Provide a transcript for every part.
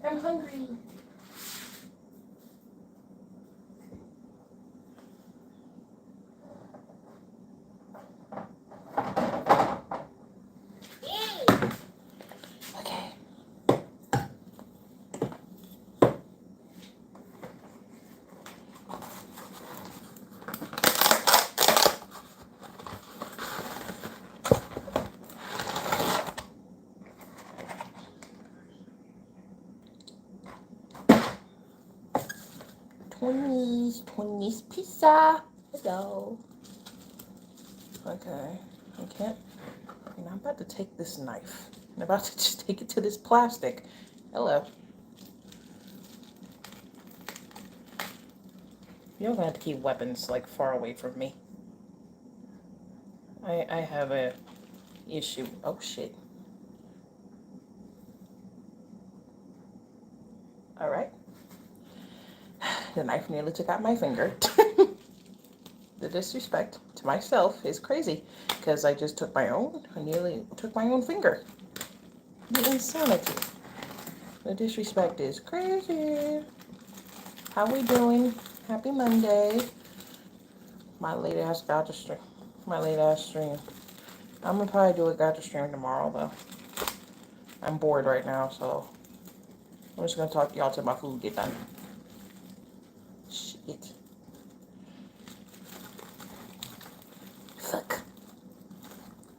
I'm hungry. Okay. 20's pizza. Hello. Okay. I can't. I'm about to take this knife. I'm about to just take it to this plastic. Hello. You're gonna have to keep weapons like far away from me. I have a issue. Oh shit. All right. The knife nearly took out my finger. The disrespect to myself is crazy because I just took my own. I nearly took my own finger. The insanity. The disrespect is crazy. How we doing? Happy Monday. My late ass got to stream. My late ass stream. I'm gonna probably do a got to stream tomorrow though. I'm bored right now, so I'm just gonna talk to y'all till my food get done. Shit. Fuck.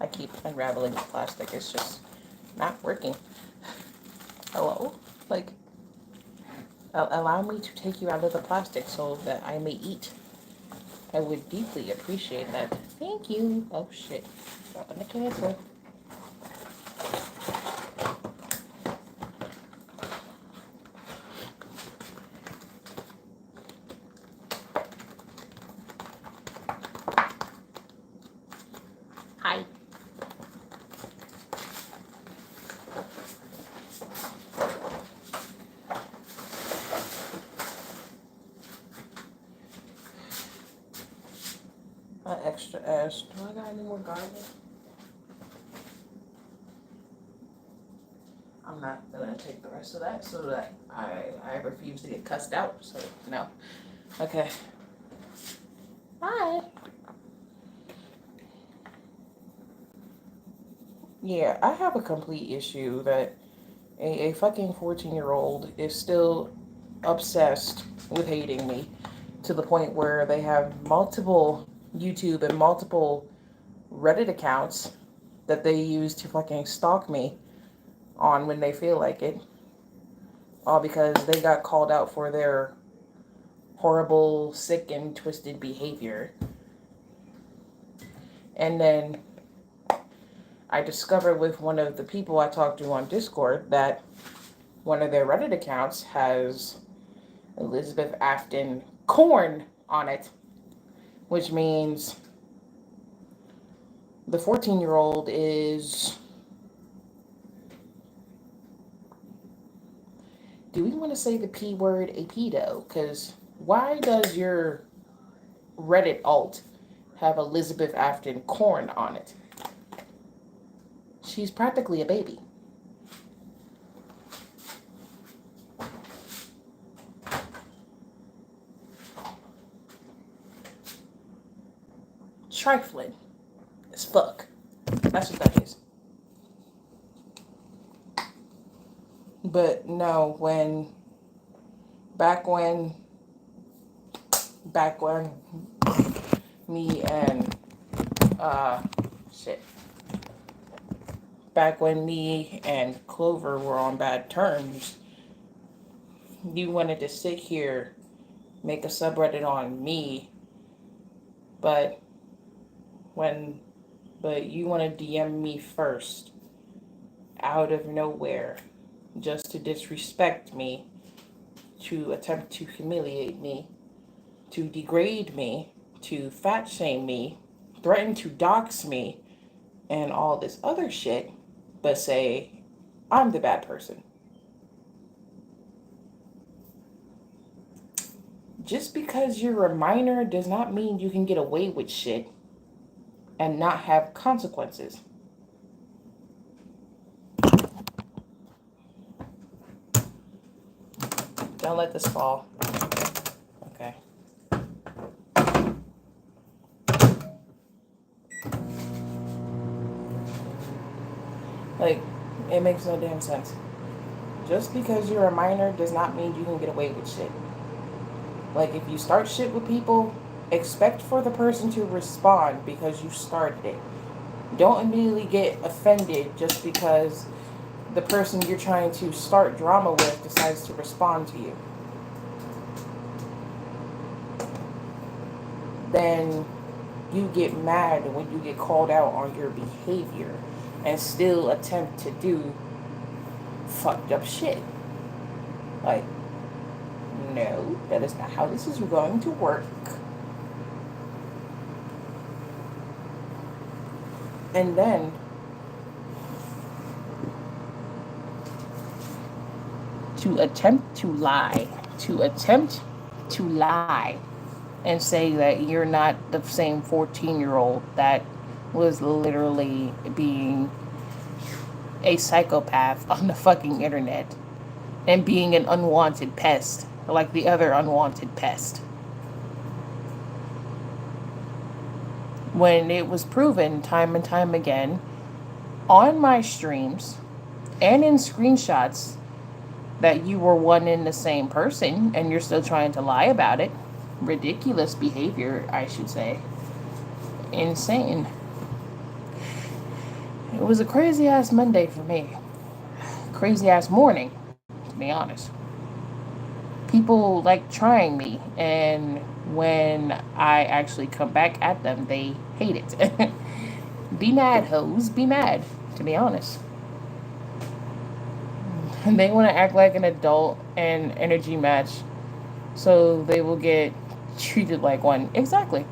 I keep unraveling the plastic. It's just not working. Hello? Like, allow me to take you out of the plastic so that I may eat. I would deeply appreciate that. Thank you. Oh shit. Dropping the cancel. Hi. My extra ass. Do I got any more garlic? I'm not gonna take the rest of that so that I refuse to get cussed out. So no. Okay. Hi. Yeah, I have a complete issue that a fucking 14-year-old is still obsessed with hating me to the point where they have multiple YouTube and multiple Reddit accounts that they use to fucking stalk me on when they feel like it. All because they got called out for their horrible, sick, and twisted behavior. And then I discovered with one of the people I talked to on Discord that one of their Reddit accounts has Elizabeth Afton corn on it, which means the 14-year-old is. Do we want to say the P word a pedo? Because why does your Reddit alt have Elizabeth Afton corn on it? She's practically a baby. Trifling as fuck. That's what that is. But no, back when me and shit, back when me and Clover were on bad terms, you wanted to sit here, make a subreddit on me, but when but you want to DM me first out of nowhere just to disrespect me, to attempt to humiliate me, to degrade me, to fat shame me, threaten to dox me, and all this other shit, but say I'm the bad person. Just because you're a minor does not mean you can get away with shit and not have consequences. Don't let this fall. Okay. Like, it makes no damn sense. Just because you're a minor does not mean you can get away with shit. Like, if you start shit with people, expect for the person to respond because you started it. Don't immediately get offended just because the person you're trying to start drama with decides to respond to you. Then you get mad when you get called out on your behavior and still attempt to do fucked up shit. Like, no, that is not how this is going to work. And then to attempt to lie and say that you're not the same 14-year-old that was literally being a psychopath on the fucking internet and being an unwanted pest like the other unwanted pest. When it was proven time and time again on my streams and in screenshots that you were one and the same person and you're still trying to lie about it. Ridiculous behavior, I should say. Insane. It was a crazy ass Monday for me. Crazy ass morning, to be honest. People like trying me, and when I actually come back at them, they hate it. Be mad, hoes. Be mad, to be honest. And they want to act like an adult and energy match so they will get treated like one. Exactly.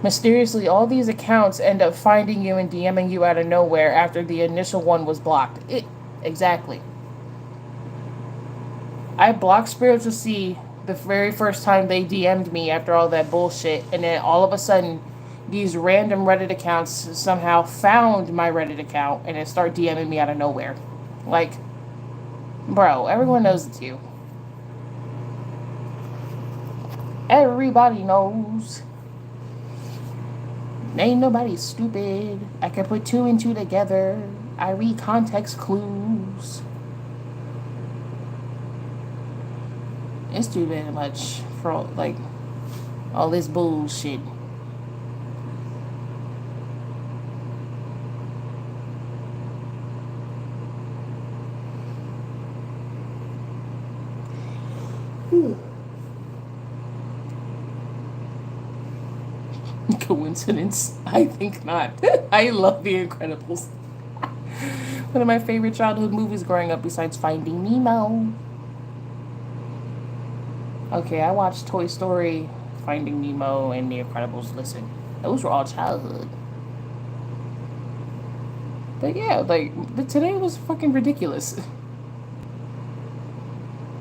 Mysteriously, all these accounts end up finding you and DMing you out of nowhere after the initial one was blocked. Exactly. I blocked Spiritual Sea the very first time they DM'd me after all that bullshit, and then all of a sudden, these random Reddit accounts somehow found my Reddit account and then start DMing me out of nowhere. Like, bro, everyone knows it's you. Everybody knows. Ain't nobody stupid. I can put two and two together. I read context clues. It's too damn much for, like, all this bullshit. Coincidence? I think not. I love The Incredibles. One of my favorite childhood movies growing up besides Finding Nemo. Okay, I watched Toy Story, Finding Nemo, and The Incredibles. Listen, those were all childhood. But yeah, like, today was fucking ridiculous.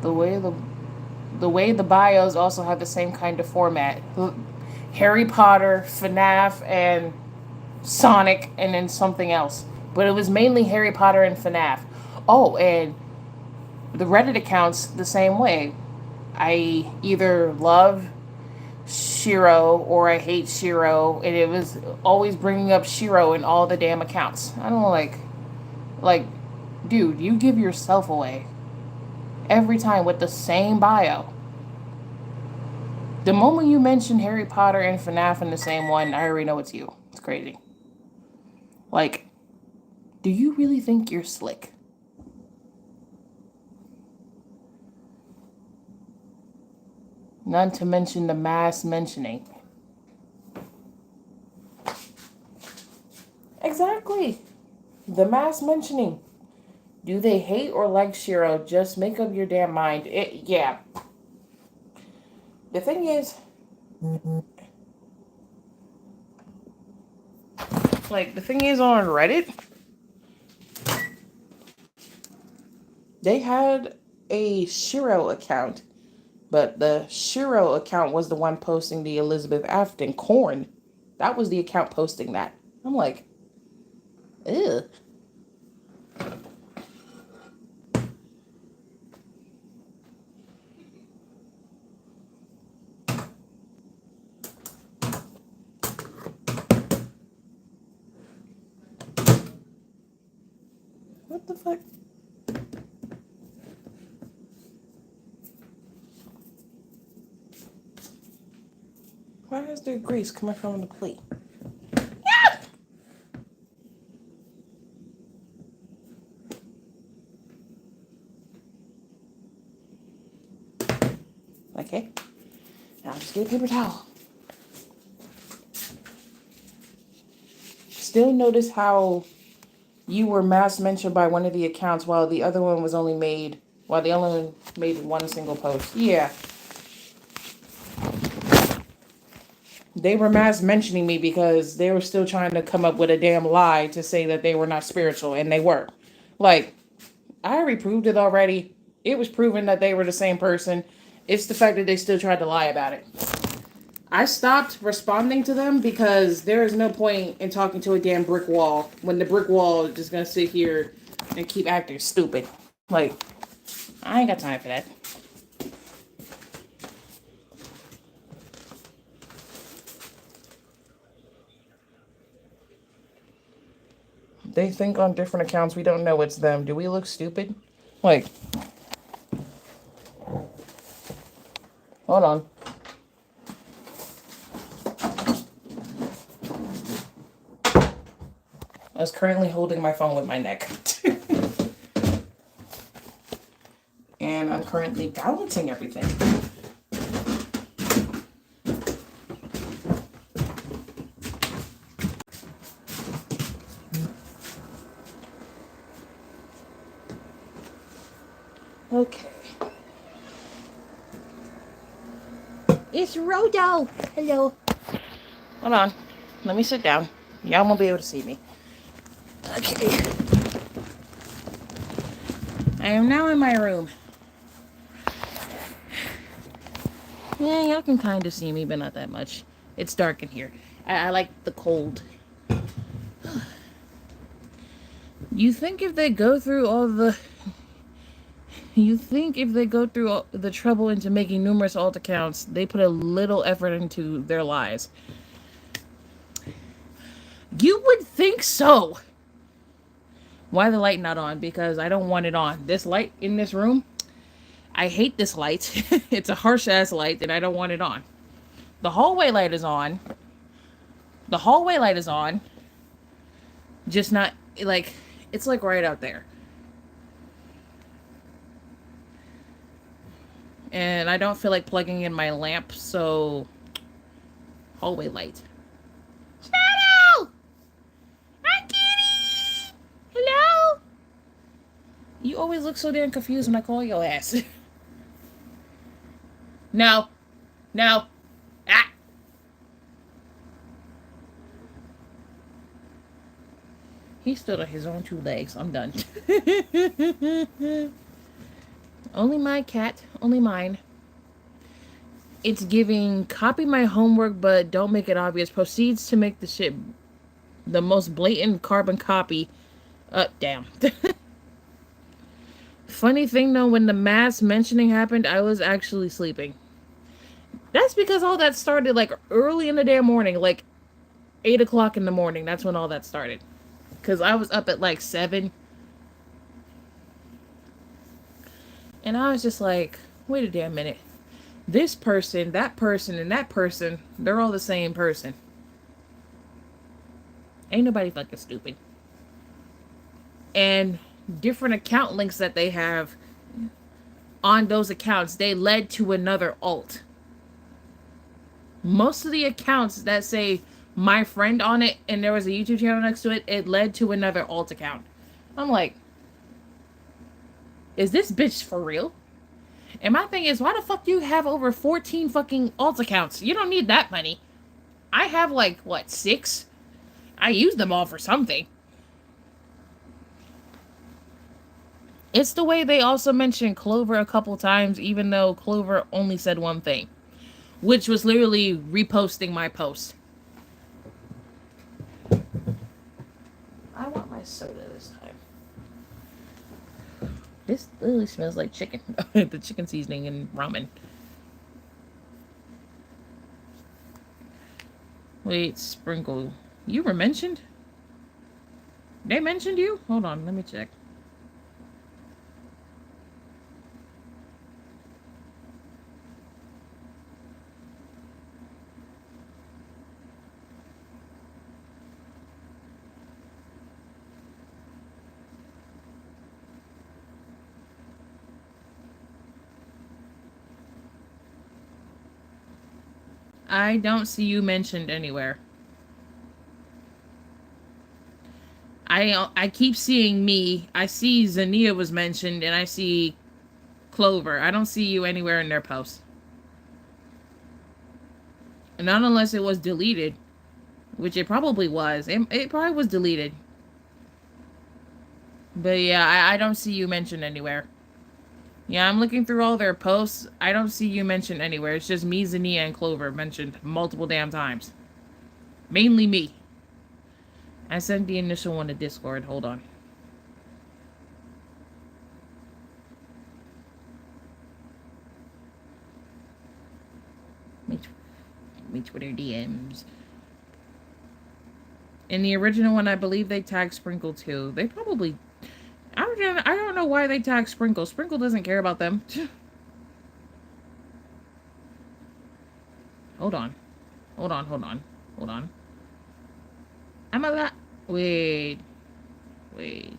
The way the bios also have the same kind of format. Harry Potter, FNAF, and Sonic, and then something else. But it was mainly Harry Potter and FNAF. Oh, and the Reddit accounts the same way. I either love Shiro or I hate Shiro, and it was always bringing up Shiro in all the damn accounts. I don't know, like, dude, you give yourself away every time with the same bio. The moment you mention Harry Potter and FNAF in the same one, I already know it's you. It's crazy. Like, do you really think you're slick? Not to mention the mass mentioning. Exactly. The mass mentioning. Do they hate or like Shiro? Just make up your damn mind. Yeah. The thing is, on Reddit, they had a Shiro account, but the Shiro account was the one posting the Elizabeth Afton corn. That was the account posting that. I'm like, ew. The fuck? Why is there grease coming from the plate? Yeah! Okay. Now just get a paper towel. Still notice how you were mass mentioned by one of the accounts while the other one was only made, while the other one made one single post. Yeah. They were mass mentioning me because they were still trying to come up with a damn lie to say that they were not spiritual, and they were. Like, I already proved it already. It was proven that they were the same person. It's the fact that they still tried to lie about it. I stopped responding to them because there is no point in talking to a damn brick wall when the brick wall is just gonna sit here and keep acting stupid. Like, I ain't got time for that. They think on different accounts we don't know it's them. Do we look stupid? Like, hold on. I was currently holding my phone with my neck. And I'm currently balancing everything. Okay. It's Rodo. Hello. Hold on. Let me sit down. Y'all won't be able to see me. Okay. I am now in my room. Yeah, y'all can kind of see me, but not that much. It's dark in here. I like the cold. You think if they go through all the... You think if they go through all the trouble into making numerous alt accounts, they put a little effort into their lives? You would think so. Why the light not on? Because I don't want it on. This light in this room, I hate this light. It's a harsh ass light and I don't want it on. The hallway light is on. The hallway light is on. Just not, like, it's like right out there. And I don't feel like plugging in my lamp, so hallway light. Shadow! Hi, kitty! Hello? You always look so damn confused when I call your ass. No. No. Ah! He stood on his own two legs. I'm done. Only my cat. Only mine. It's giving copy my homework, but don't make it obvious. Proceeds to make the shit the most blatant carbon copy. Damn. Funny thing though, when the mass mentioning happened, I was actually sleeping. That's because all that started like early in the damn morning, like 8 o'clock in the morning. That's when all that started. Because I was up at like 7. And I was just like, wait a damn minute. This person, that person, and that person, they're all the same person. Ain't nobody fucking stupid. And different account links that they have on those accounts, they led to another alt. Most of the accounts that say my friend on it and there was a YouTube channel next to it, it led to another alt account. I'm like, is this bitch for real? And my thing is, why the fuck do you have over 14 fucking alt accounts? You don't need that many. I have like, what, 6? I use them all for something. It's the way they also mentioned Clover a couple times, even though Clover only said one thing, which was literally reposting my post. I want my soda this time. This literally smells like chicken. The chicken seasoning and ramen. Wait, Sprinkle. You were mentioned? They mentioned you? Hold on, let me check. I don't see you mentioned anywhere. I keep seeing me. I see Zania was mentioned, and I see Clover. I don't see you anywhere in their posts. Not unless it was deleted, which it probably was. It probably was deleted. But yeah, I don't see you mentioned anywhere. Yeah, I'm looking through all their posts. I don't see you mentioned anywhere. It's just me, Zania, and Clover mentioned multiple damn times. Mainly me. I sent the initial one to Discord. Hold on. Me Twitter DMs. In the original one, I believe they tagged Sprinkle too. They probably... I don't know why they tagged Sprinkle. Sprinkle doesn't care about them. Hold on. Hold on, hold on. Hold on. I'm a lot... Wait. Wait.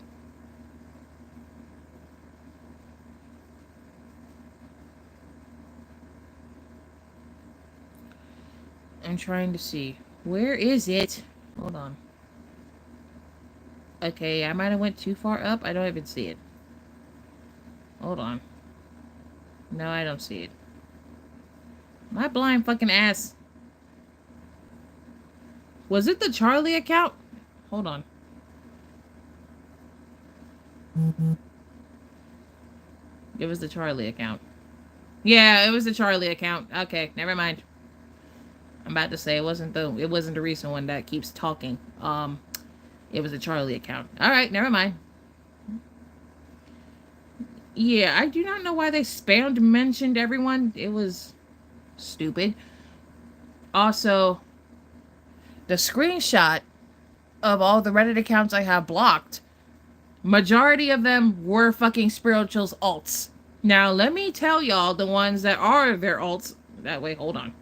I'm trying to see. Where is it? Hold on. Okay, I might have went too far up. I don't even see it. Hold on. No, I don't see it. My blind fucking ass. Was it the Charlie account? Hold on. It was the Charlie account. Yeah, it was the Charlie account. Okay, never mind. I'm about to say it wasn't the recent one that keeps talking. It was a Charlie account. All right, never mind. Yeah, I do not know why they spammed mentioned everyone. It was stupid. Also, the screenshot of all the Reddit accounts I have blocked, majority of them were fucking Spiritual's alts. Now, let me tell y'all the ones that are their alts. That way, hold on.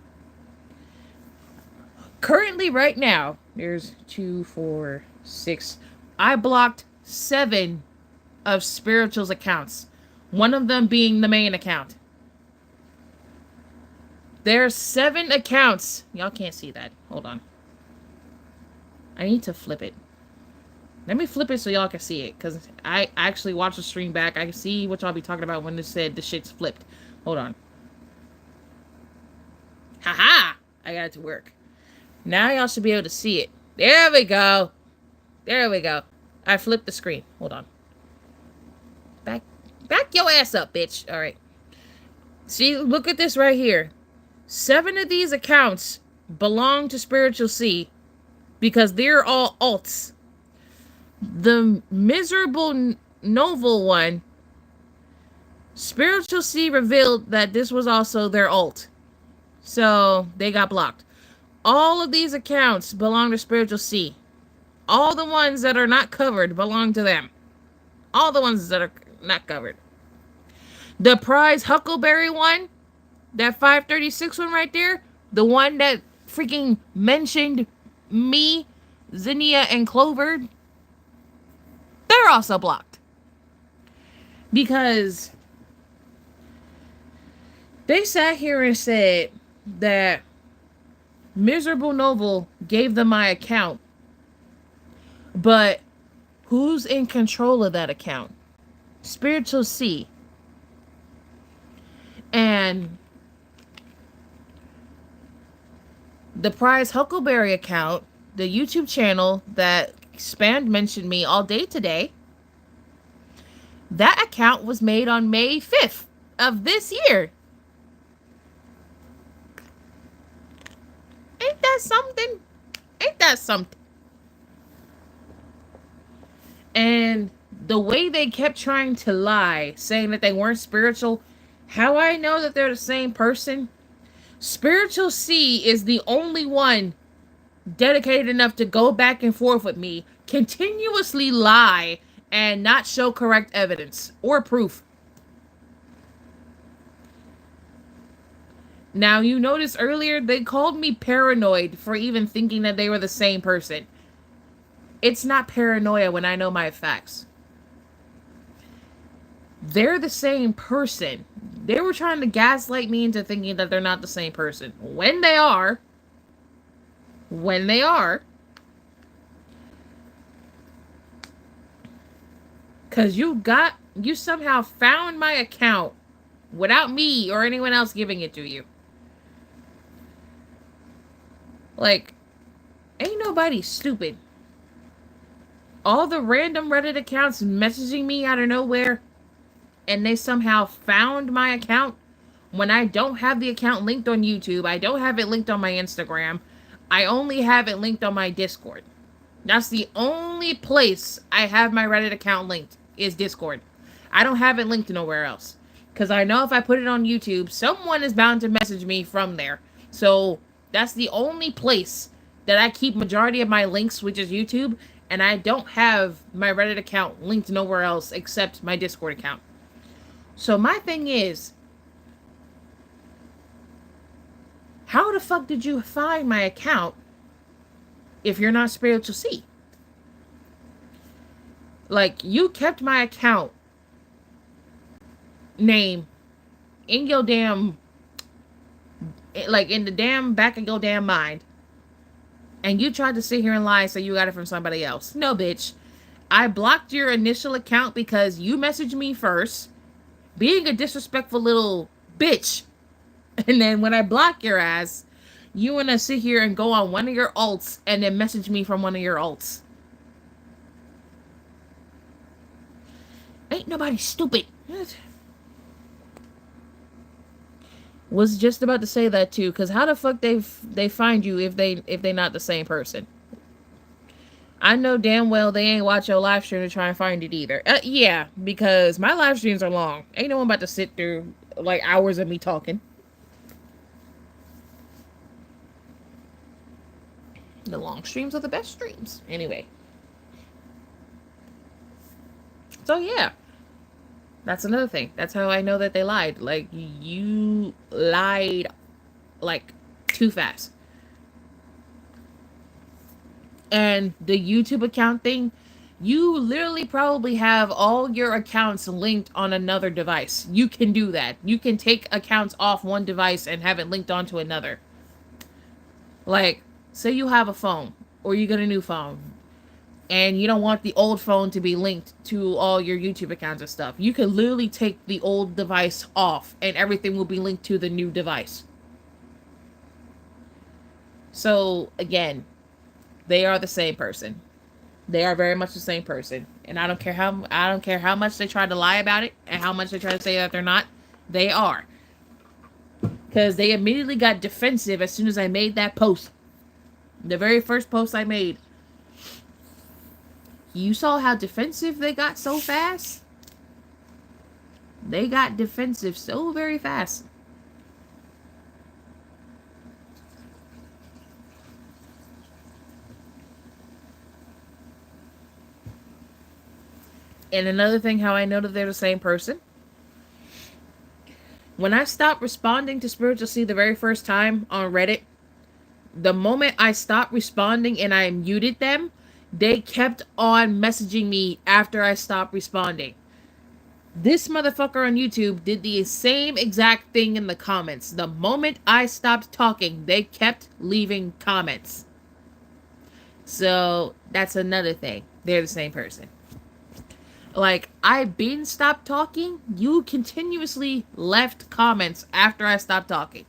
Currently, right now, there's 2, 4, 6. I blocked 7 of Spiritual's accounts. One of them being the main account. There's 7 accounts. Y'all can't see that. Hold on. I need to flip it. Let me flip it so y'all can see it. Because I actually watched the stream back. I can see what y'all be talking about when it said the shit's flipped. Hold on. Haha! I got it to work. Now y'all should be able to see it. There we go. There we go. I flipped the screen. Hold on. Back your ass up, bitch. All right. See, look at this right here. 7 of these accounts belong to Spiritual C because they're all alts. The miserable Novel one, Spiritual C revealed that this was also their alt. So they got blocked. All of these accounts belong to Spiritual C. All the ones that are not covered belong to them. All the ones that are not covered. The prize Huckleberry one, that 536 one right there, the one that freaking mentioned me, Zinnia, and Clover, they're also blocked. Because they sat here and said that Miserable Novel gave them my account. But who's in control of that account? Spiritual C. And the prize Huckleberry account, the YouTube channel that spammed mentioned me all day today, that account was made on May 5th of this year. Ain't that something? Ain't that something? And the way they kept trying to lie, saying that they weren't spiritual, how I know that they're the same person? Spiritual C is the only one dedicated enough to go back and forth with me, continuously lie, and not show correct evidence or proof. Now, you noticed earlier, they called me paranoid for even thinking that they were the same person. It's not paranoia when I know my facts. They're the same person. They were trying to gaslight me into thinking that they're not the same person. When they are. When they are. Because you somehow found my account without me or anyone else giving it to you. Like, ain't nobody stupid. All the random Reddit accounts messaging me out of nowhere, and they somehow found my account when I don't have the account linked on YouTube. I don't have it linked on my Instagram. I only have it linked on my Discord. That's the only place I have my Reddit account linked, is Discord. I don't have it linked nowhere else. Because I know if I put it on YouTube, someone is bound to message me from there. So that's the only place that I keep majority of my links, which is YouTube. And I don't have my Reddit account linked nowhere else except my Discord account. So my thing is, how the fuck did you find my account if you're not Spiritual C? Like, you kept my account name in your damn, like, in the damn back of your damn mind, and you tried to sit here and lie so you got it from somebody else. No, bitch. I blocked your initial account because you messaged me first, being a disrespectful little bitch. And then when I block your ass, you want to sit here and go on one of your alts and then message me from one of your alts. Ain't nobody stupid. Was just about to say that too, because how the fuck they find you if they not the same person? I know damn well they ain't watch your live stream to try and find it either. Yeah, because my live streams are long. Ain't no one about to sit through like hours of me talking. The long streams are the best streams. Anyway. So yeah. That's another thing. That's how I know that they lied. Like, you lied, like, too fast. And the YouTube account thing, you literally probably have all your accounts linked on another device. You can do that. You can take accounts off one device and have it linked onto another. Like, say you have a phone, or you get a new phone, and you don't want the old phone to be linked to all your YouTube accounts and stuff. You can literally take the old device off, and everything will be linked to the new device. So, again, they are the same person. They are very much the same person. And I don't care how much they try to lie about it and how much they try to say that they're not. They are. Because they immediately got defensive as soon as I made that post. The very first post I made. You saw how defensive they got so fast? They got defensive so very fast. And another thing how I know that they're the same person. When I stopped responding to Spiritual C the very first time on Reddit, the moment I stopped responding and I muted them, they kept on messaging me after I stopped responding. This motherfucker on YouTube did the same exact thing in the comments. The moment I stopped talking, they kept leaving comments. So that's another thing. They're the same person. Like, I been stopped talking, you continuously left comments after I stopped talking.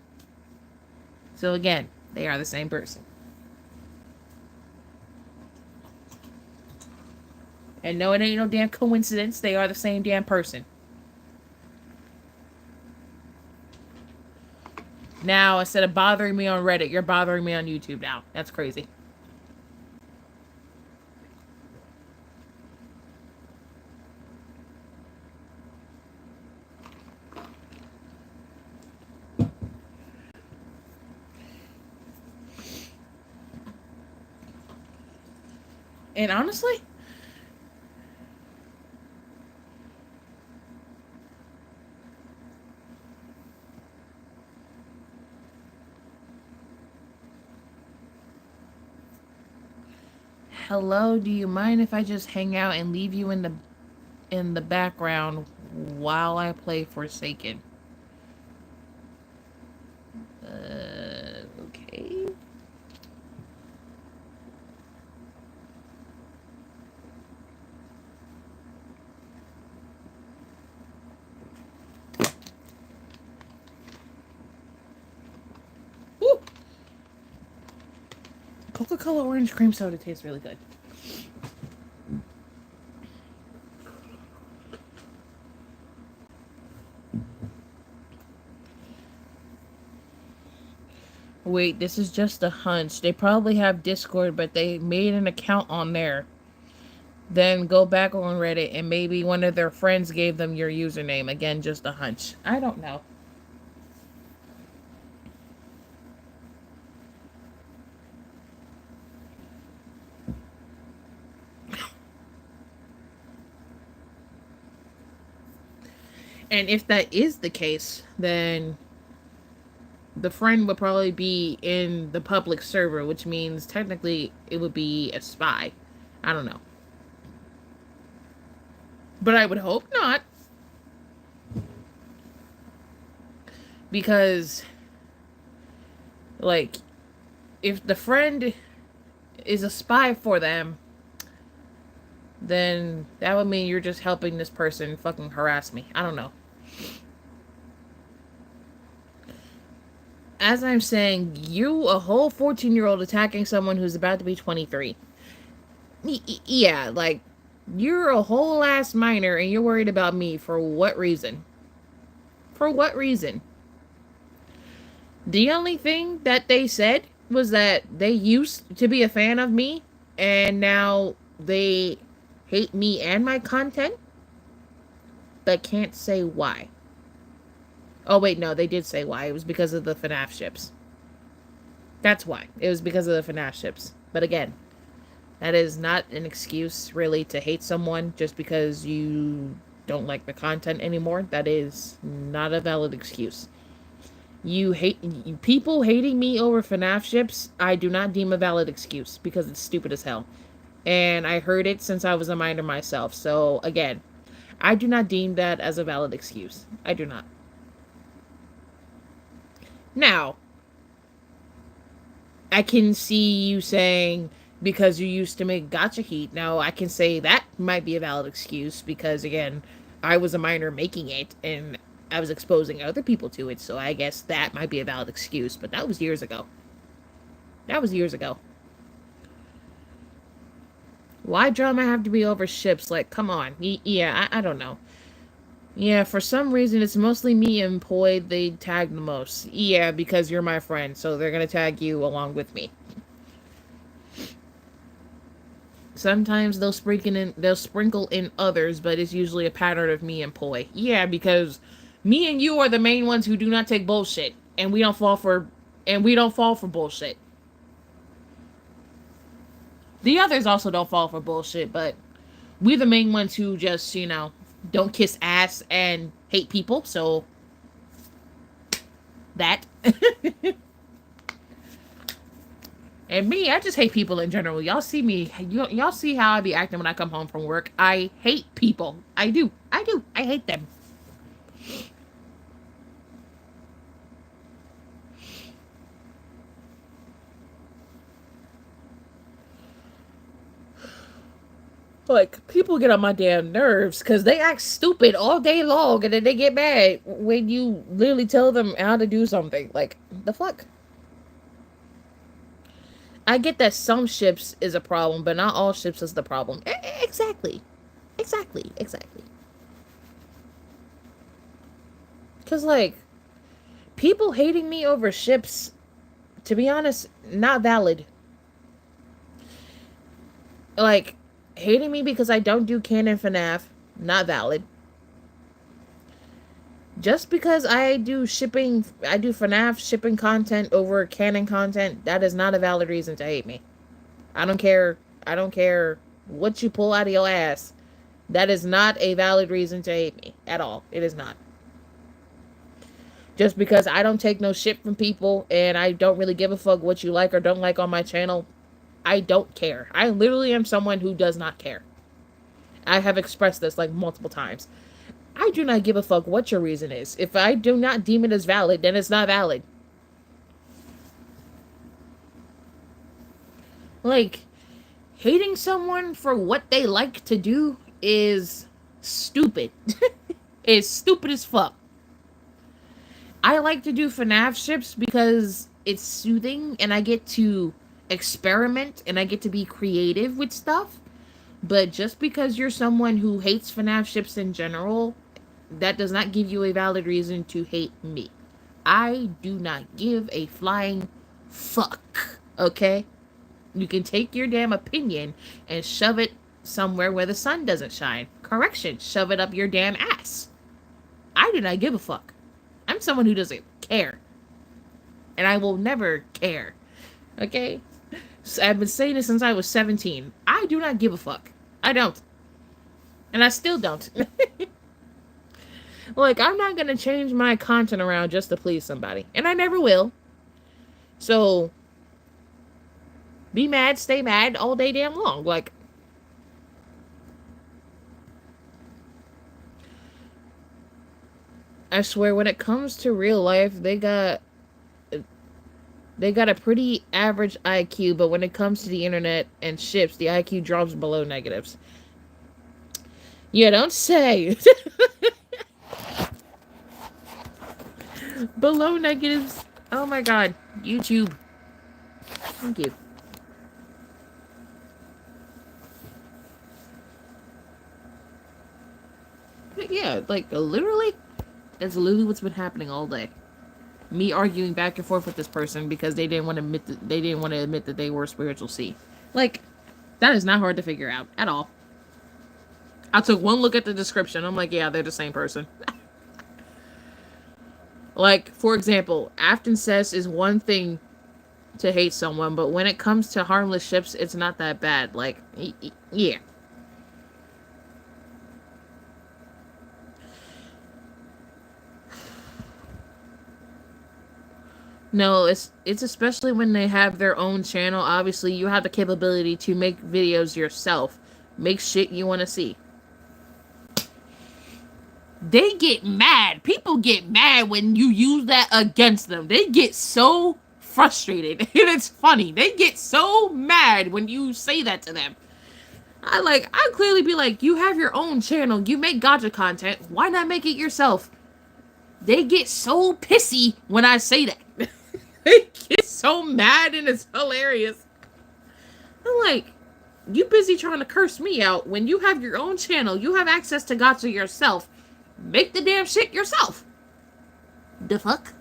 So again, they are the same person. And no, it ain't no damn coincidence. They are the same damn person. Now, instead of bothering me on Reddit, you're bothering me on YouTube now. That's crazy. And honestly, hello, do you mind if I just hang out and leave you in the background while I play Forsaken? Okay. Woo. Coca-Cola orange cream soda tastes really good. Wait, this is just a hunch. They probably have Discord, but they made an account on there. Then go back on Reddit and maybe one of their friends gave them your username. Again, just a hunch. I don't know. And if that is the case, then the friend would probably be in the public server, which means technically it would be a spy. I don't know. But I would hope not. Because, like, if the friend is a spy for them, then that would mean you're just helping this person fucking harass me. I don't know. As I'm saying, you, a whole 14-year-old attacking someone who's about to be 23. Yeah, like, you're a whole ass minor and you're worried about me for what reason? For what reason? The only thing that they said was that they used to be a fan of me and now they hate me and my content, but can't say why. Oh, wait, no, they did say why. It was because of the FNAF ships. That's why. It was because of the FNAF ships. But again, that is not an excuse, really, to hate someone just because you don't like the content anymore. That is not a valid excuse. People hating me over FNAF ships, I do not deem a valid excuse because it's stupid as hell. And I heard it since I was a minor myself. So, again, I do not deem that as a valid excuse. I do not. Now, I can see you saying because you used to make gacha heat. Now, I can say that might be a valid excuse because, again, I was a minor making it and I was exposing other people to it. So I guess that might be a valid excuse. But that was years ago. That was years ago. Why drama have to be over ships? Like, come on. Yeah, I don't know. Yeah, for some reason, it's mostly me and Poi they tag the most. Yeah, because you're my friend, so they're gonna tag you along with me. Sometimes they'll sprinkle in others, but it's usually a pattern of me and Poi. Yeah, because me and you are the main ones who do not take bullshit, and we don't fall for bullshit. The others also don't fall for bullshit, but we're the main ones who just, don't kiss ass and hate people, so that. And me, I just hate people in general. Y'all see me. Y'all see how I be acting when I come home from work. I hate people. I do. I do. I hate them. Like, people get on my damn nerves because they act stupid all day long and then they get mad when you literally tell them how to do something. Like, the fuck? I get that some ships is a problem, but not all ships is the problem. Exactly. Exactly. Exactly. Because, like, people hating me over ships, to be honest, not valid. Like, hating me because I don't do canon FNAF, not valid. Just because I do FNAF shipping content over canon content, that is not a valid reason to hate me. I don't care. I don't care what you pull out of your ass. That is not a valid reason to hate me at all. It is not. Just because I don't take no shit from people and I don't really give a fuck what you like or don't like on my channel, I don't care. I literally am someone who does not care. I have expressed this like multiple times. I do not give a fuck what your reason is. If I do not deem it as valid, then it's not valid. Like, hating someone for what they like to do is stupid. It's stupid as fuck. I like to do FNAF ships because it's soothing and I get to experiment and I get to be creative with stuff. But just because you're someone who hates FNAF ships in general, that does not give you a valid reason to hate me. I do not give a flying fuck. Okay? You can take your damn opinion and shove it somewhere where the sun doesn't shine. Correction, shove it up your damn ass. I do not give a fuck. I'm someone who doesn't care. And I will never care. Okay? So I've been saying this since I was 17. I do not give a fuck. I don't. And I still don't. Like, I'm not going to change my content around just to please somebody. And I never will. So, be mad, stay mad all day damn long. Like, I swear, when it comes to real life, they got a pretty average IQ, but when it comes to the internet and ships, the IQ drops below negatives. You don't say. Below negatives. Oh my god. YouTube. Thank you. But yeah, like literally, that's literally what's been happening all day. Me arguing back and forth with this person because they didn't want to admit that they were spiritual C. Like, that is not hard to figure out at all. I took one look at the description. I'm like, yeah, they're the same person. Like, for example, Afton says is one thing to hate someone, but when it comes to harmless ships, it's not that bad. Like, yeah. No, it's especially when they have their own channel. Obviously, you have the capability to make videos yourself. Make shit you want to see. They get mad. People get mad when you use that against them. They get so frustrated. And it's funny. They get so mad when you say that to them. I clearly be like, you have your own channel. You make gacha content. Why not make it yourself? They get so pissy when I say that. They get so mad and it's hilarious. I'm like, you busy trying to curse me out when you have your own channel. You have access to gacha yourself. Make the damn shit yourself. The fuck?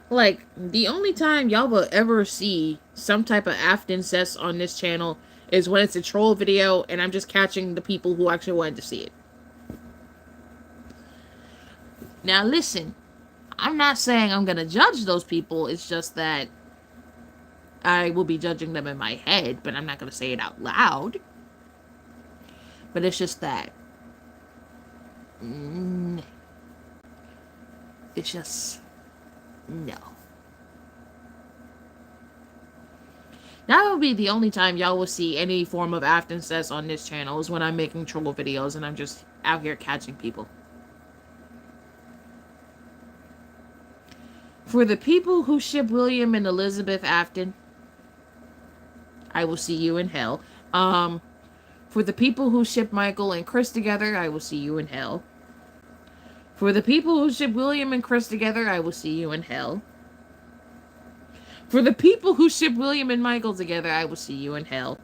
Like, the only time y'all will ever see some type of Afton cess on this channel is when it's a troll video and I'm just catching the people who actually wanted to see it. Now listen, I'm not saying I'm gonna judge those people, it's just that I will be judging them in my head, but I'm not gonna say it out loud. But it's just that. It's just. No. That will be the only time y'all will see any form of Afton cess on this channel is when I'm making troll videos and I'm just out here catching people. For the people who ship William and Elizabeth Afton, I will see you in hell. For the people who ship Michael and Chris together, I will see you in hell. For the people who ship William and Chris together, I will see you in hell. For the people who ship William and Michael together, I will see you in hell.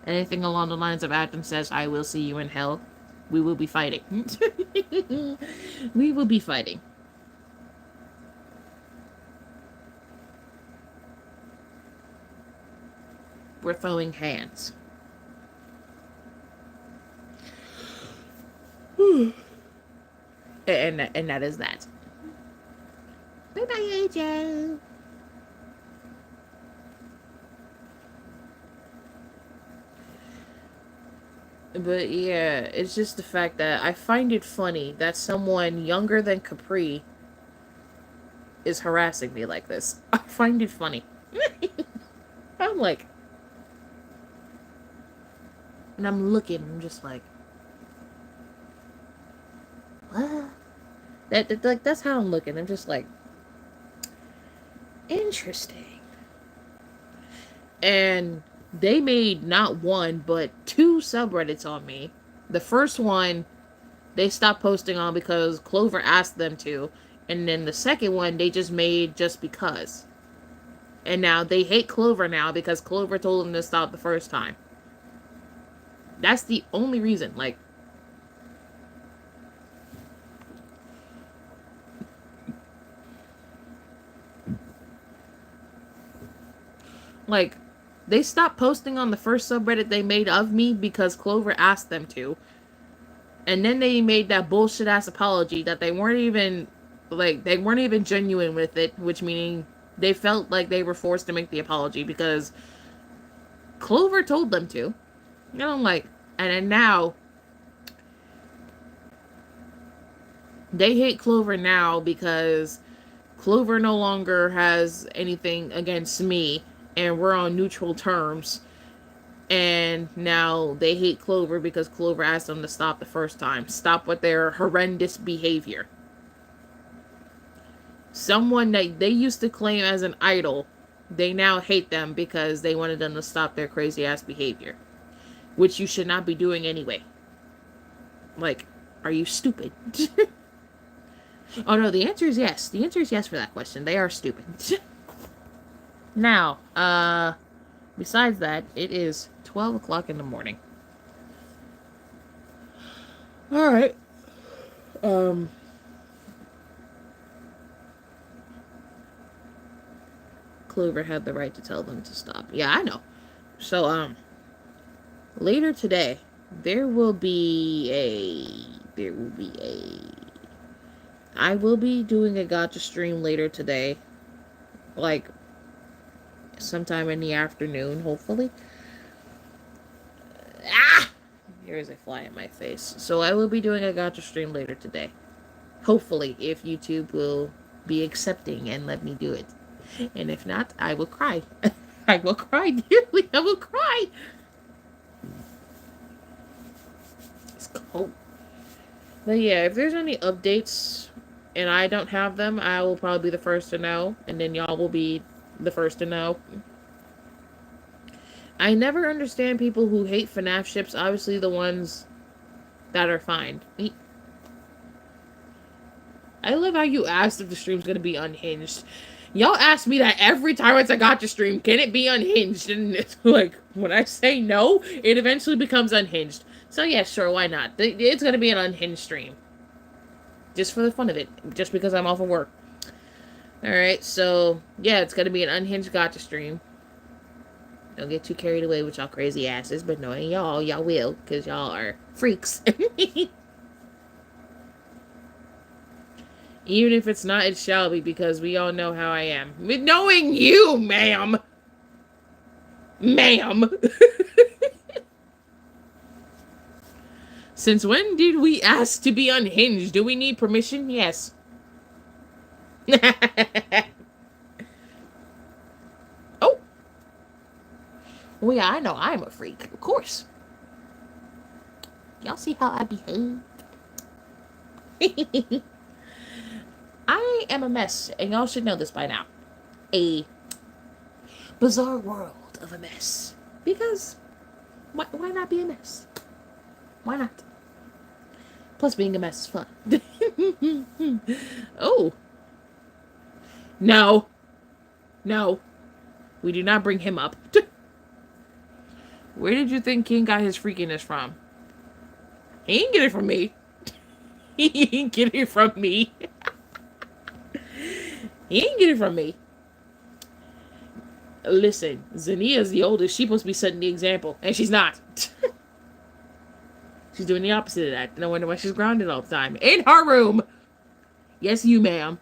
Anything along the lines of Afton says, I will see you in hell. We will be fighting. We will be fighting. We're throwing hands. and that is that. Bye bye, AJ. But yeah, it's just the fact that I find it funny that someone younger than Capri is harassing me like this. I find it funny. I'm like, And I'm looking, I'm just like, what? That's how I'm looking. I'm just like, interesting. And they made not one, but two subreddits on me. The first one, they stopped posting on because Clover asked them to. And then the second one, they just made just because. And now they hate Clover now because Clover told them to stop the first time. That's the only reason. Like, they stopped posting on the first subreddit they made of me because Clover asked them to. And then they made that bullshit ass apology that they weren't even genuine with it, which meaning they felt like they were forced to make the apology because Clover told them to. And I'm like, and then now they hate Clover now because Clover no longer has anything against me and we're on neutral terms. And now they hate Clover because Clover asked them to stop the first time. Stop with their horrendous behavior. Someone that they used to claim as an idol, they now hate them because they wanted them to stop their crazy ass behavior. Which you should not be doing anyway. Like, are you stupid? Oh no, the answer is yes. The answer is yes for that question. They are stupid. Now, besides that, it is 12 o'clock in the morning. Alright. Clover had the right to tell them to stop. Yeah, I know. So, later today, I will be doing a gacha stream later today. Like, sometime in the afternoon, hopefully. There is a fly in my face. So I will be doing a gacha stream later today. Hopefully, if YouTube will be accepting and let me do it. And if not, I will cry. I will cry dearly. I will cry. It's cold. But yeah, if there's any updates and I don't have them, I will probably be the first to know. And then y'all will be the first to know. I never understand people who hate FNAF ships. Obviously the ones that are fine. I love how you asked if the stream's gonna be unhinged. Y'all ask me that every time it's a gacha stream. Can it be unhinged? And it's like, when I say no, it eventually becomes unhinged. So yeah, sure, why not? It's gonna be an unhinged stream. Just for the fun of it. Just because I'm off of work. Alright, so, yeah, it's gonna be an unhinged gacha stream. Don't get too carried away with y'all crazy asses, but knowing y'all will, because y'all are freaks. Even if it's not, it shall be, because we all know how I am. Knowing you, ma'am! Ma'am! Since when did we ask to be unhinged? Do we need permission? Yes. Oh! Oh yeah, I know I'm a freak. Of course. Y'all see how I behave? I am a mess, and y'all should know this by now. A bizarre world of a mess. Because, why not be a mess? Why not? Plus, being a mess is fun. Oh. No. No. We do not bring him up. Where did you think King got his freakiness from? He ain't get it from me. He ain't get it from me. He ain't get it from me. Listen, Zania's the oldest. She's supposed to be setting the example. And she's not. She's doing the opposite of that. No wonder why she's grounded all the time. In her room! Yes, you, ma'am.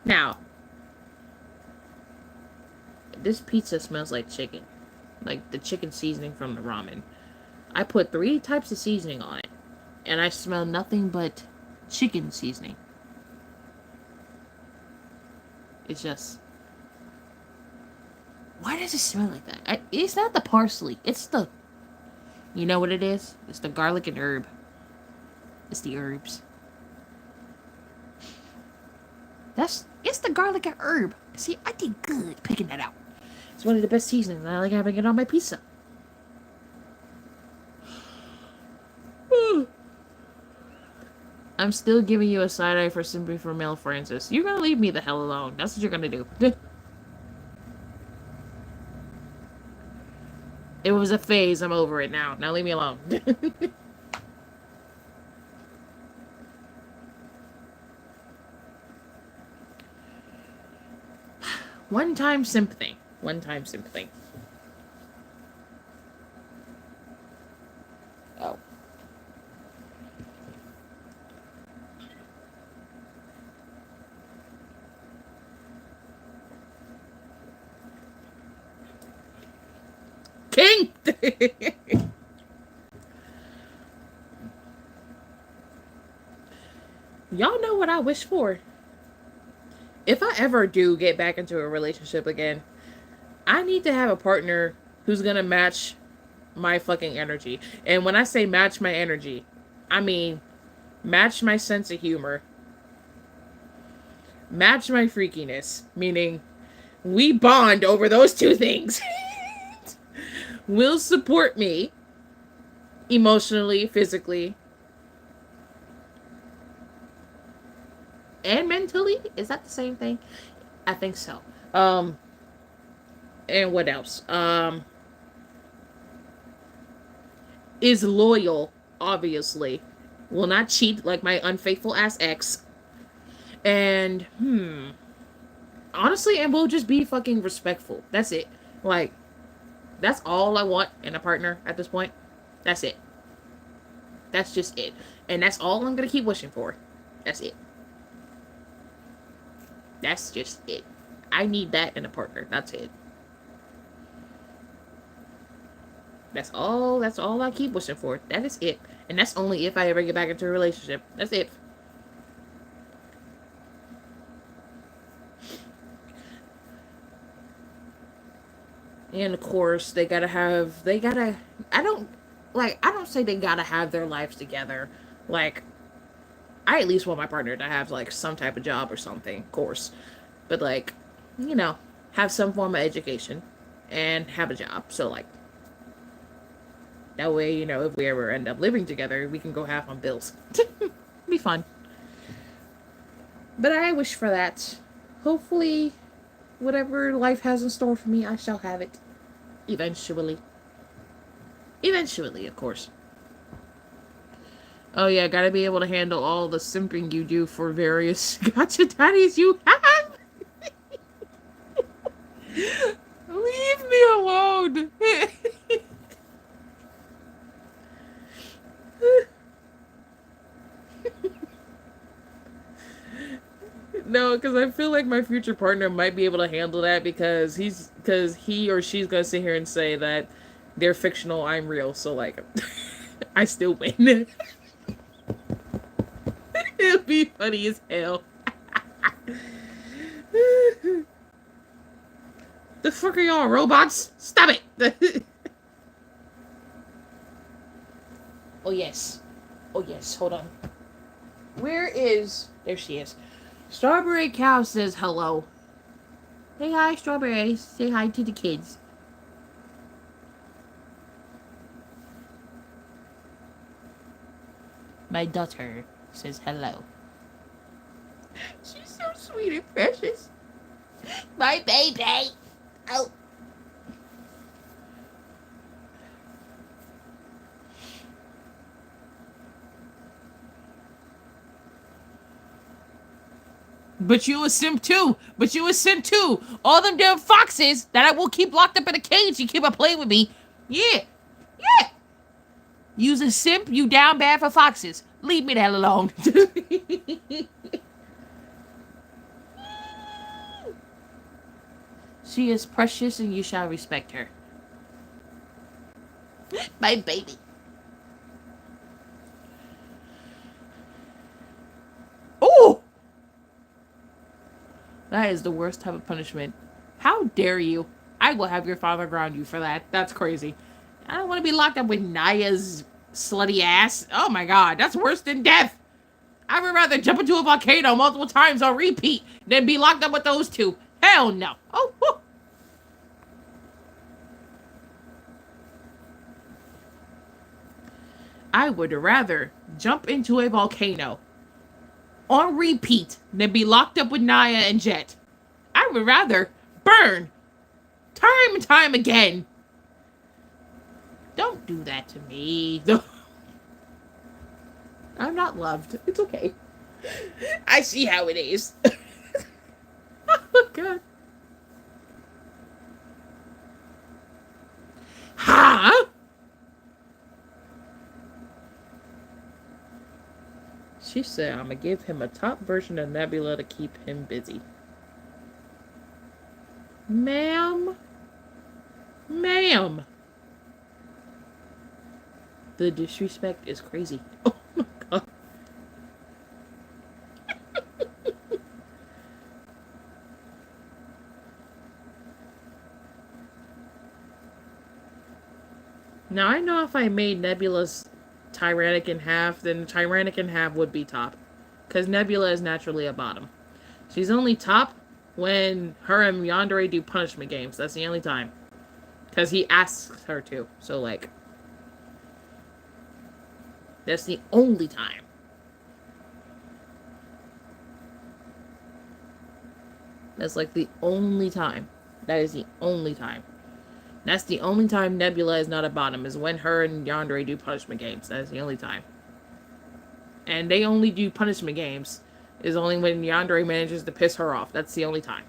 Now, this pizza smells like chicken. Like the chicken seasoning from the ramen. I put 3 types of seasoning on it. And I smell nothing but chicken seasoning. It's just, why does it smell like that? It's not the parsley. It's the, you know what it is? It's the garlic and herb. It's the herbs. It's the garlic and herb. See, I did good picking that out. It's one of the best seasonings. I like having it on my pizza. I'm still giving you a side eye for simping for Mel Francis. You're gonna leave me the hell alone. That's what you're gonna do. It was a phase. I'm over it now. Now leave me alone. One-time sympathy. One-time sympathy. Oh. King! Y'all know what I wish for. If I ever do get back into a relationship again, I need to have a partner who's gonna match my fucking energy. And when I say match my energy, I mean match my sense of humor, match my freakiness, meaning we bond over those two things. Will support me emotionally, physically, and mentally. Is that the same thing? I think so. And what else? Is loyal, obviously. Will not cheat like my unfaithful ass ex. And honestly, and will just be fucking respectful. That's it. Like, that's all I want in a partner at this point. That's it. That's just it. And that's all I'm gonna keep wishing for. That's it. That's just it. I need that in a partner. That's it. That's all I keep wishing for. That is it. And that's only if I ever get back into a relationship. That's it. And of course, I don't say they gotta have their lives together. Like, I at least want my partner to have, like, some type of job or something, of course. But, like, have some form of education and have a job. So, like, that way, if we ever end up living together, we can go half on bills. Be fun. But I wish for that. Hopefully, whatever life has in store for me, I shall have it. Eventually. Eventually, of course. Oh yeah, gotta be able to handle all the simping you do for various gotcha daddies you have. Leave me alone. No, because I feel like my future partner might be able to handle that because he or she's gonna sit here and say that they're fictional, I'm real. So like, I still win. It'll be funny as hell. The fuck are y'all, robots? Stop it! Oh yes. Oh yes, hold on. Where is... There she is. Strawberry Cow says hello. Say hi, Strawberry. Say hi to the kids. My daughter says hello. She's so sweet and precious. My baby. Oh. But you a simp too. But you a simp too. All them damn foxes that I will keep locked up in a cage. You keep on playing with me. Yeah. Yeah. You's a simp. You down bad for foxes. Leave me the hell alone. She is precious and you shall respect her. My baby. Oh! That is the worst type of punishment. How dare you? I will have your father ground you for that. That's crazy. I don't want to be locked up with Naya's slutty ass. Oh my god, that's worse than death. I would rather jump into a volcano multiple times on repeat than be locked up with those two. Hell no. Oh, whew. I would rather jump into a volcano on repeat than be locked up with Naya and Jet. I would rather burn time and time again. Don't do that to me. I'm not loved. It's okay. I see how it is. Oh, God. Huh? She said, I'm gonna give him a top version of Nebula to keep him busy. Ma'am? Ma'am! The disrespect is crazy. Oh my god. Now, I know if I made Nebula's Tyrannic in half, then Tyrannic in half would be top. Because Nebula is naturally a bottom. She's only top when her and Yandere do punishment games. That's the only time. Because he asks her to. So, like, that's the only time. That's like the only time. That is the only time. That's the only time Nebula is not a bottom, is when her and Yandere do punishment games. That is the only time. And they only do punishment games is only when Yandere manages to piss her off. That's the only time.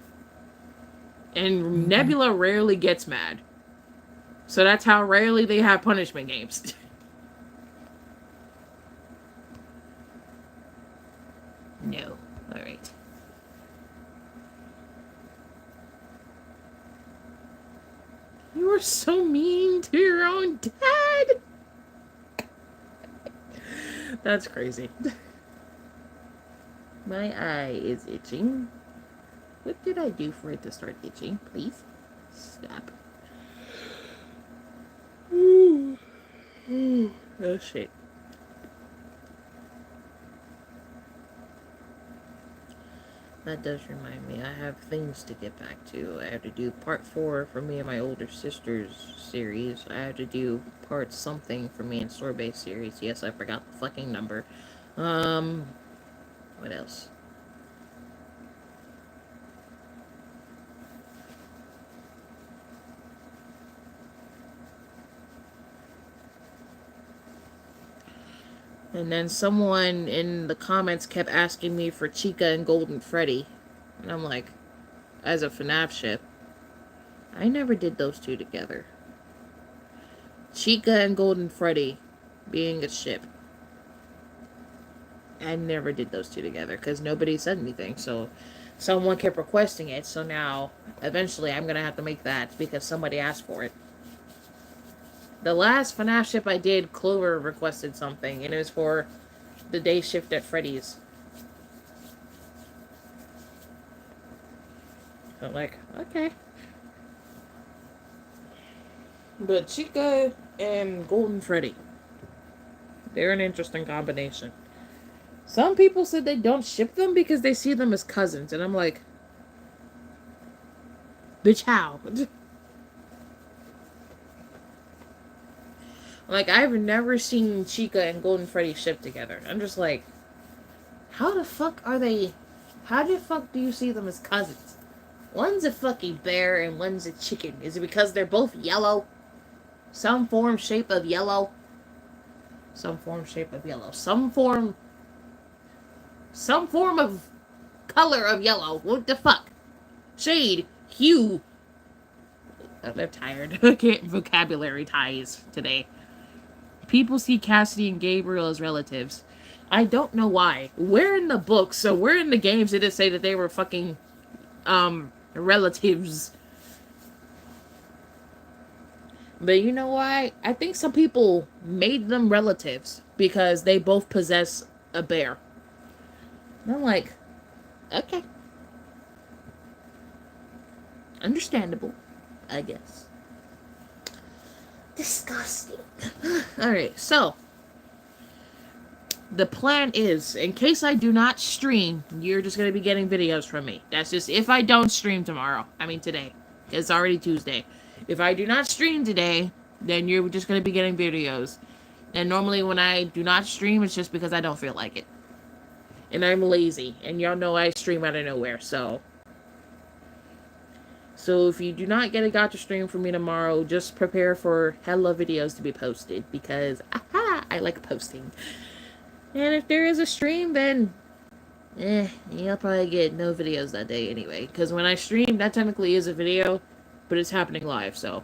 And Nebula rarely gets mad. So that's how rarely they have punishment games. No. Alright. You are so mean to your own dad. That's crazy. My eye is itching. What did I do for it to start itching? Please stop. Oh shit. That does remind me, I have things to get back to. I have to do part 4 for me and my older sister's series. I have to do part something for me and Sorbet series. Yes, I forgot the fucking number. What else? And then someone in the comments kept asking me for Chica and Golden Freddy. And I'm like, as a FNAF ship, I never did those two together. Chica and Golden Freddy being a ship. I never did those two together because nobody said anything. So someone kept requesting it. So now, eventually, I'm going to have to make that because somebody asked for it. The last FNAF ship I did, Clover requested something, and it was for the day shift at Freddy's. I'm like, okay. But Chica and Golden Freddy, they're an interesting combination. Some people said they don't ship them because they see them as cousins, and I'm like, bitch, how? Like, I've never seen Chica and Golden Freddy ship together. I'm just like, how the fuck are they... How the fuck do you see them as cousins? One's a fucking bear and one's a chicken. Is it because they're both yellow? Some form, shape of yellow? Some form, shape of yellow. Some form of color of yellow. What the fuck? Shade. Hue. I'm tired. I can't vocabulary ties today. People see Cassidy and Gabriel as relatives. I don't know why. Where in the books, so where in the games did it say that they were fucking, relatives? But you know why? I think some people made them relatives because they both possess a bear. And I'm like, okay. Understandable, I guess. Disgusting. Alright, so the plan is, in case I do not stream, you're just going to be getting videos from me. That's just if I don't stream tomorrow. I mean today. It's already Tuesday. If I do not stream today, then you're just going to be getting videos. And normally when I do not stream, it's just because I don't feel like it. And I'm lazy. And y'all know I stream out of nowhere, so... So if you do not get a gacha stream from me tomorrow, just prepare for hella videos to be posted. Because, aha, I like posting. And if there is a stream, then... you'll probably get no videos that day anyway. Because when I stream, that technically is a video, but it's happening live, so...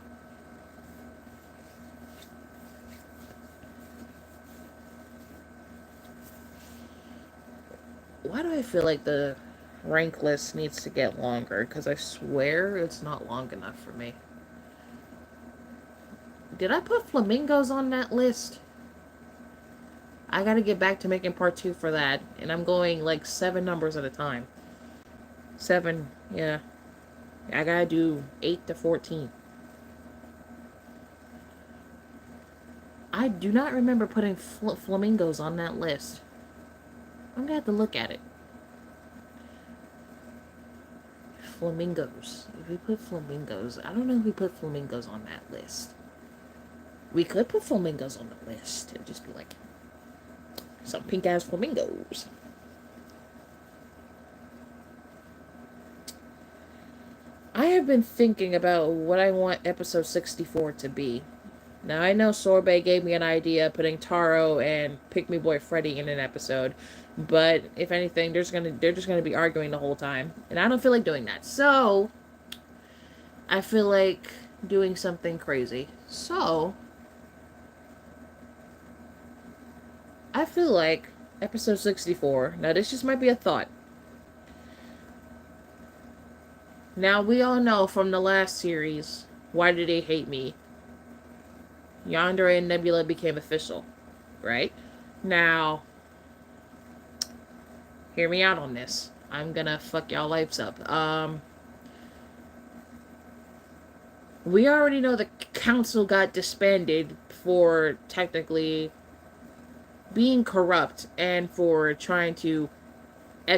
Why do I feel like the rank list needs to get longer? Because I swear it's not long enough for me. Did I put flamingos on that list? I gotta get back to making part 2 for that. And I'm going like 7 numbers at a time. 7, yeah. I gotta do 8 to 14. I do not remember putting flamingos on that list. I'm gonna have to look at it. Flamingos. If we put flamingos, I don't know if we put flamingos on that list. We could put flamingos on the list and just be like some pink ass flamingos. I have been thinking about what I want episode 64 to be. Now I know Sorbet gave me an idea putting Taro and Pick Me Boy Freddy in an episode. But if anything, they're just gonna be arguing the whole time, and I don't feel like doing that. So I feel like doing something crazy. So I feel like episode 64. Now this just might be a thought. Now we all know from the last series, Why Did They Hate Me? Yandere and Nebula became official, right? Now, hear me out on this. I'm gonna fuck y'all lives up. We already know the council got disbanded for technically being corrupt and for trying to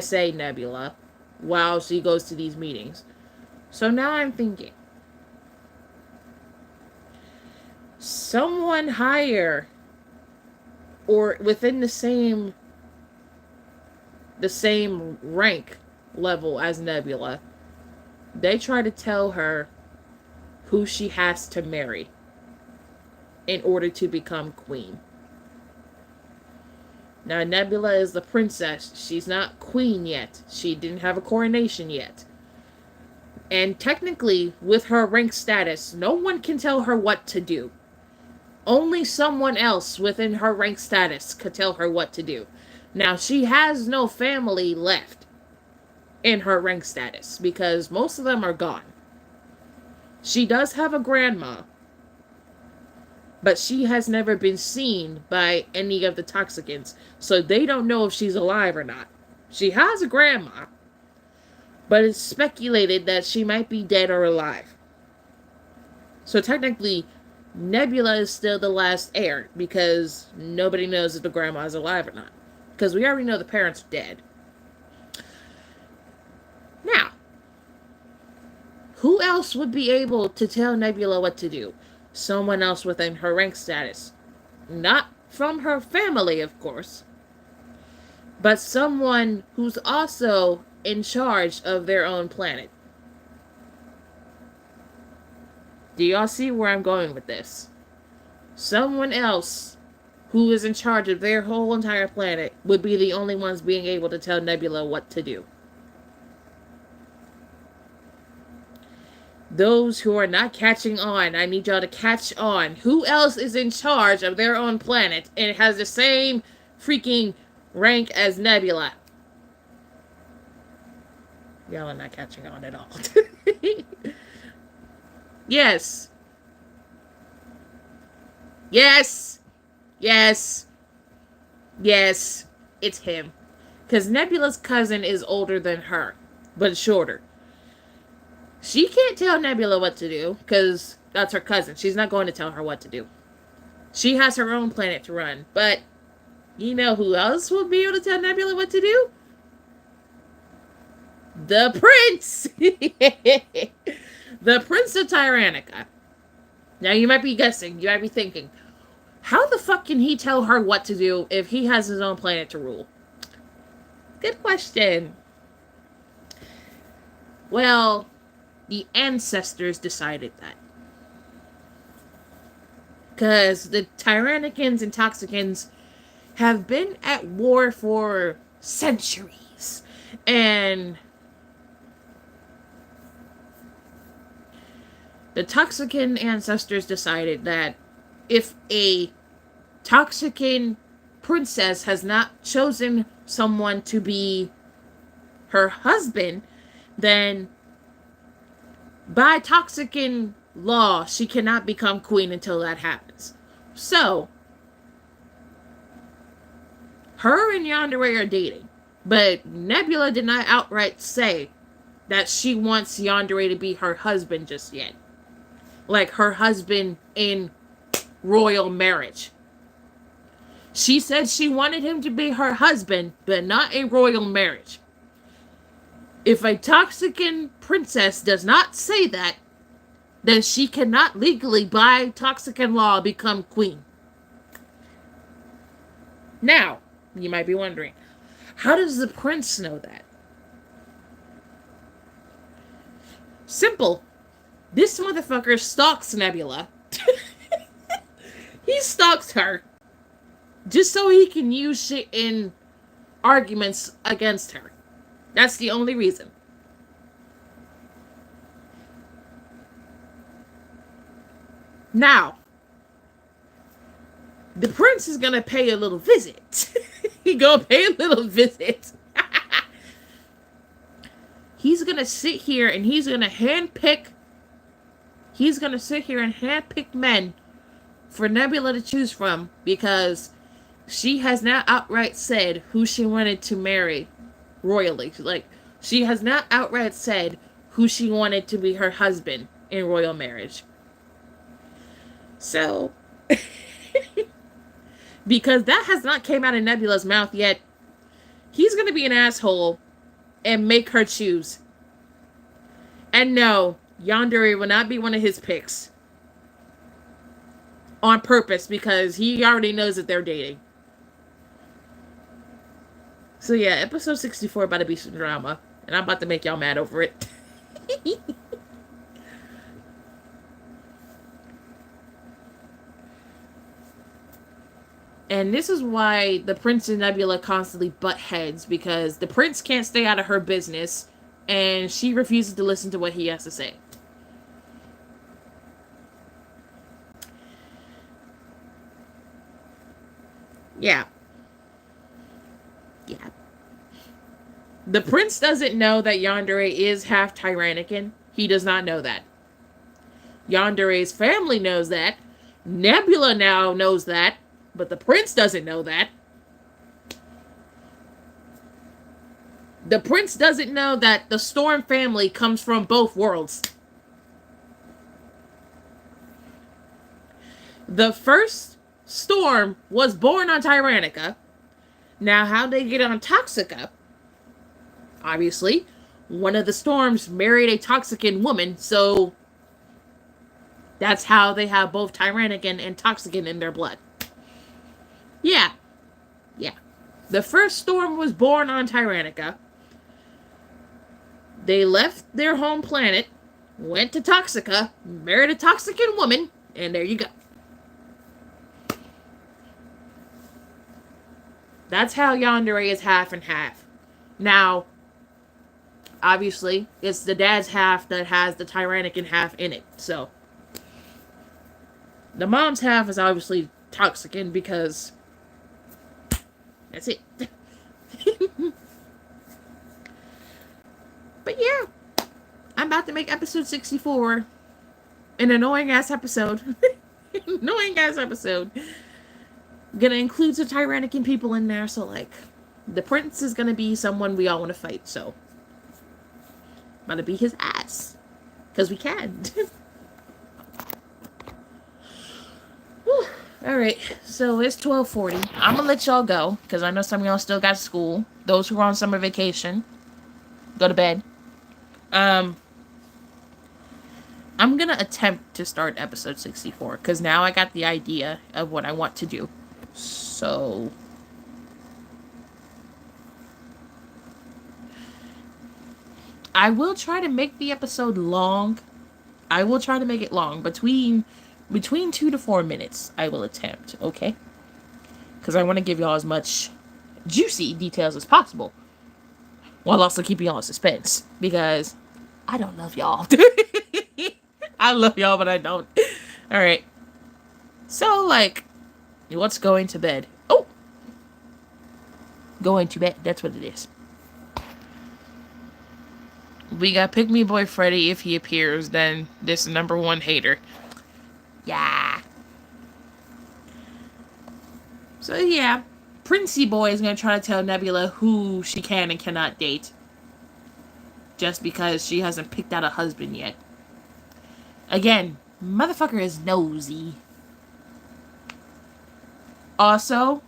SA Nebula while she goes to these meetings. So now I'm thinking, someone higher or within the same rank level as Nebula, they try to tell her who she has to marry in order to become queen. Now Nebula is the princess. She's not queen yet. She didn't have a coronation yet. And technically, with her rank status, no one can tell her what to do. Only someone else within her rank status could tell her what to do. Now, she has no family left in her rank status because most of them are gone. She does have a grandma, but she has never been seen by any of the Toxicants, so they don't know if she's alive or not. She has a grandma, but it's speculated that she might be dead or alive. So technically, Nebula is still the last heir because nobody knows if the grandma is alive or not. Because we already know the parents are dead. Now, who else would be able to tell Nebula what to do? Someone else within her rank status. Not from her family, of course. But someone who's also in charge of their own planet. Do y'all see where I'm going with this? Someone else who is in charge of their whole entire planet would be the only ones being able to tell Nebula what to do. Those who are not catching on, I need y'all to catch on. Who else is in charge of their own planet and has the same freaking rank as Nebula? Y'all are not catching on at all. Yes. Yes. Yes. Yes. It's him. Because Nebula's cousin is older than her, but shorter. She can't tell Nebula what to do because that's her cousin. She's not going to tell her what to do. She has her own planet to run. But you know who else will be able to tell Nebula what to do? The Prince! The Prince of Tyrannica. Now you might be guessing, you might be thinking, how the fuck can he tell her what to do if he has his own planet to rule? Good question. Well, the ancestors decided that. Because the Tyrannicans and Toxicans have been at war for centuries. And the Toxican ancestors decided that if a Toxican princess has not chosen someone to be her husband, then by Toxican law, she cannot become queen until that happens. So, her and Yandere are dating, but Nebula did not outright say that she wants Yandere to be her husband just yet. Like her husband in royal marriage. She said she wanted him to be her husband, but not a royal marriage. If a Toxican princess does not say that, then she cannot legally, by Toxican law, become queen. Now, you might be wondering, how does the prince know that? Simple. This motherfucker stalks Nebula. He stalks her just so he can use shit in arguments against her. That's the only reason. Now, the prince is gonna pay a little visit. He gonna pay a little visit. He's gonna sit here and he's gonna handpick. He's gonna sit here and handpick men for Nebula to choose from, because she has not outright said who she wanted to marry royally. Like, she has not outright said who she wanted to be her husband in royal marriage. So, because that has not came out of Nebula's mouth yet, he's gonna be an asshole and make her choose. And no, Yandere will not be one of his picks. On purpose, because he already knows that they're dating. So yeah, episode 64 about to be some drama. And I'm about to make y'all mad over it. And this is why the Prince and Nebula constantly butt heads, because the Prince can't stay out of her business, and she refuses to listen to what he has to say. Yeah. Yeah. The Prince doesn't know that Yandere is half Tyrannican. He does not know that. Yandere's family knows that. Nebula now knows that. But the Prince doesn't know that. The Prince doesn't know that the Storm family comes from both worlds. The first Storm was born on Tyrannica. Now, how'd they get on Toxica? Obviously, one of the Storms married a Toxican woman, so that's how they have both Tyrannican and Toxican in their blood. Yeah. Yeah. The first Storm was born on Tyrannica. They left their home planet, went to Toxica, married a Toxican woman, and there you go. That's how Yandere is half and half. Now, obviously, it's the dad's half that has the Tyrannican half in it, so. The mom's half is obviously Toxican because that's it. But yeah, I'm about to make episode 64 an annoying ass episode. Annoying ass episode. Gonna include some Tyrannican people in there, so like, the Prince is gonna be someone we all want to fight, so. Gonna be his ass. Because we can. Alright, so it's 12:40. I'm gonna let y'all go, because I know some of y'all still got school. Those who are on summer vacation, go to bed. I'm gonna attempt to start episode 64, because now I got the idea of what I want to do. So... I will try to make the episode long. I will try to make it long. Between 2 to 4 minutes, I will attempt, okay? Because I want to give y'all as much juicy details as possible. While also keeping y'all in suspense. Because I don't love y'all. I love y'all, but I don't. Alright. So, like, what's going to bed? Oh! Going to bed. That's what it is. We got Pick Me Boy Freddy. If he appears, then this #1 hater. Yeah. So yeah, Princey Boy is gonna try to tell Nebula who she can and cannot date. Just because she hasn't picked out a husband yet. Again, motherfucker is nosy. Also,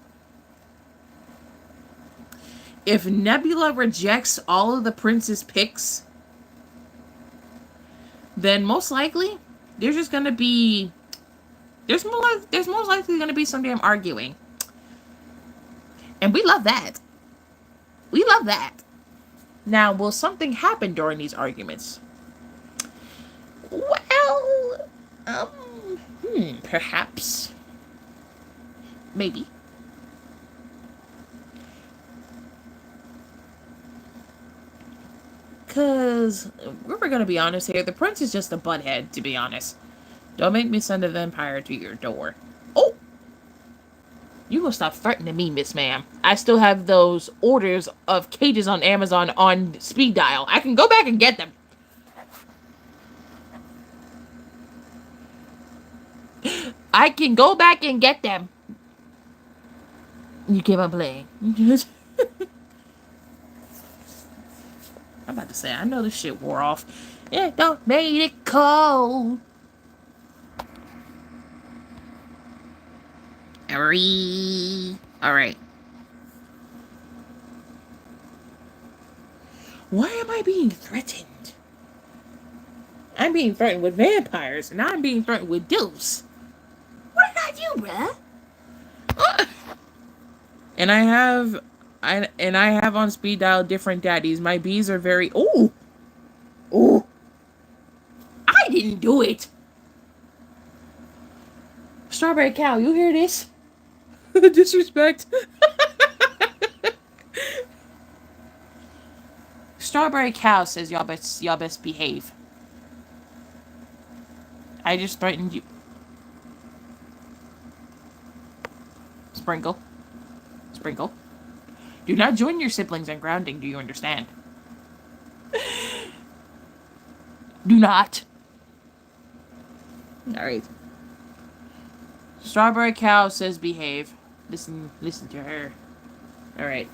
if Nebula rejects all of the Prince's picks, then most likely there's just gonna be there's most likely gonna be some damn arguing. And we love that. We love that. Now, will something happen during these arguments? Well, perhaps. Maybe. Because, we're gonna be honest here, the prince is just a butthead, to be honest. Don't make me send a vampire to your door. Oh! You gonna stop threatening me, Miss Ma'am. I still have those orders of cages on Amazon on speed dial. I can go back and get them. I can go back and get them. You keep on playing. I'm about to say, I know this shit wore off. It don't made it cold. Alright. Why am I being threatened? I'm being threatened with vampires, and I'm being threatened with dilfs. What did I do, bruh? And I have on speed dial different daddies. My bees are very... Ooh! Ooh! I didn't do it! Strawberry Cow, you hear this? Disrespect. Strawberry Cow says y'all best behave. I just threatened you. Sprinkle. Do not join your siblings in grounding, do you understand? Do not. Alright. Strawberry Cow says behave. Listen to her. Alright.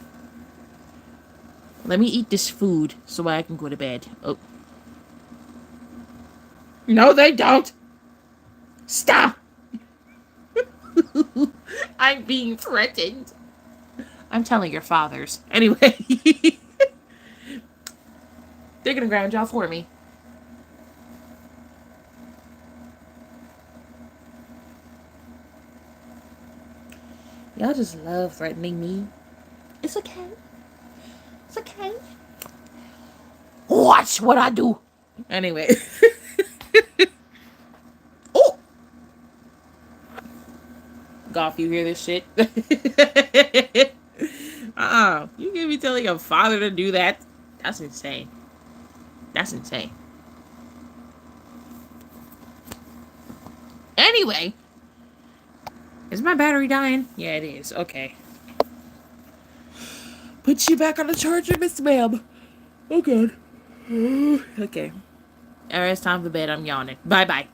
Let me eat this food so I can go to bed. Oh. No, they don't! Stop! I'm being threatened. I'm telling your fathers. Anyway. They're gonna ground y'all for me. Y'all just love threatening me. It's okay. It's okay. Watch what I do. Anyway. Oh! Golf, you hear this shit? You can't be telling your father to do that. That's insane. That's insane. Anyway. Is my battery dying? Yeah, it is. Okay. Put you back on the charger, Miss Ma'am. Oh, God. Okay. Alright, it's time for bed. I'm yawning. Bye-bye.